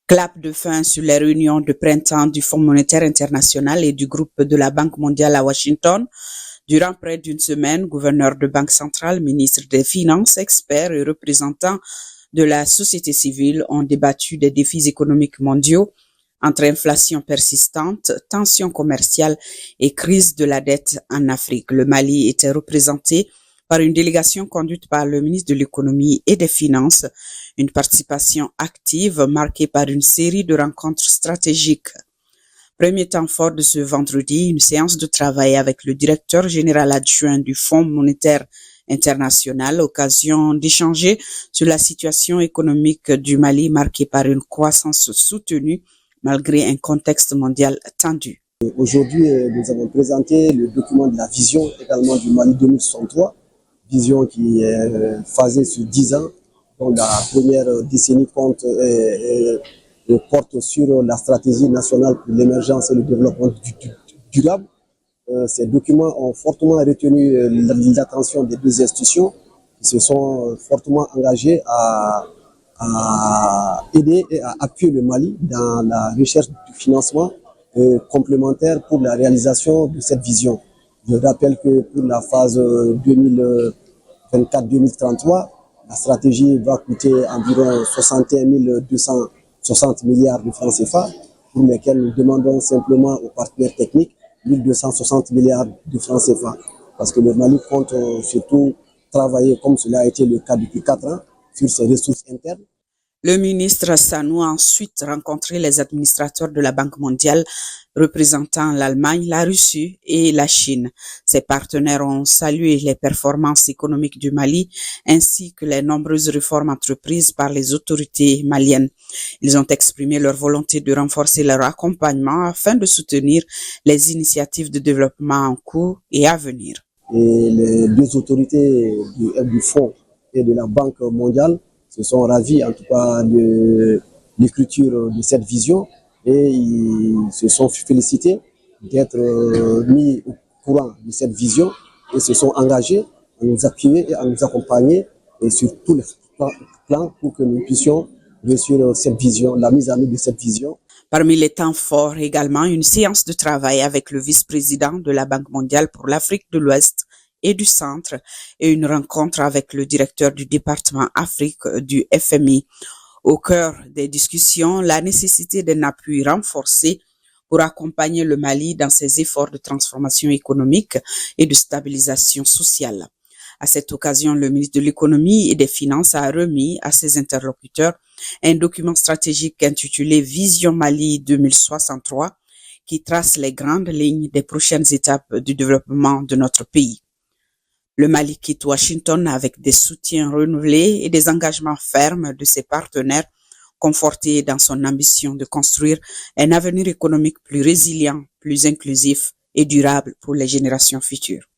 Clap de fin sur les réunions de printemps du Fonds monétaire international et du groupe de la Banque mondiale à Washington. Durant près d'une semaine, gouverneurs de banque centrale, ministres des Finances, experts et représentants de la société civile ont débattu des défis économiques mondiaux entre inflation persistante, tensions commerciales et crise de la dette en Afrique. Le Mali était représenté par une délégation conduite par le ministre de l'économie et des finances, une participation active marquée par une série de rencontres stratégiques. Premier temps fort de ce vendredi, une séance de travail avec le directeur général adjoint du Fonds monétaire international, occasion d'échanger sur la situation économique du Mali marquée par une croissance soutenue malgré un contexte mondial tendu. Aujourd'hui, nous avons présenté le document de la vision également du Mali 2063, vision qui est phasée sur 10 ans, dont la première décennie porte sur la stratégie nationale pour l'émergence et le développement durable. Ces documents ont fortement retenu l'attention des deux institutions qui se sont fortement engagées à aider et à appuyer le Mali dans la recherche du financement complémentaire pour la réalisation de cette vision. Je rappelle que pour la phase 2024-2033, la stratégie va coûter environ 61 260 milliards de francs CFA, pour lesquels nous demandons simplement aux partenaires techniques 1260 milliards de francs CFA. Parce que le Mali compte surtout travailler, comme cela a été le cas depuis 4 ans, sur ses ressources internes. Le ministre Sanou a ensuite rencontré les administrateurs de la Banque mondiale représentant l'Allemagne, la Russie et la Chine. Ses partenaires ont salué les performances économiques du Mali ainsi que les nombreuses réformes entreprises par les autorités maliennes. Ils ont exprimé leur volonté de renforcer leur accompagnement afin de soutenir les initiatives de développement en cours et à venir. Et les deux autorités du Fonds et de la Banque mondiale se sont ravis en tout cas de l'écriture de cette vision et ils se sont félicités d'être mis au courant de cette vision et se sont engagés à nous appuyer et à nous accompagner et sur tous les plans pour que nous puissions réussir cette vision, la mise en œuvre de cette vision. Parmi les temps forts également, une séance de travail avec le vice-président de la Banque mondiale pour l'Afrique de l'Ouest et du Centre et une rencontre avec le directeur du département Afrique du FMI. Au cœur des discussions, la nécessité d'un appui renforcé pour accompagner le Mali dans ses efforts de transformation économique et de stabilisation sociale. À cette occasion, le ministre de l'économie et des finances a remis à ses interlocuteurs un document stratégique intitulé Vision Mali 2063 qui trace les grandes lignes des prochaines étapes du développement de notre pays. Le Mali quitte Washington avec des soutiens renouvelés et des engagements fermes de ses partenaires, confortés dans son ambition de construire un avenir économique plus résilient, plus inclusif et durable pour les générations futures.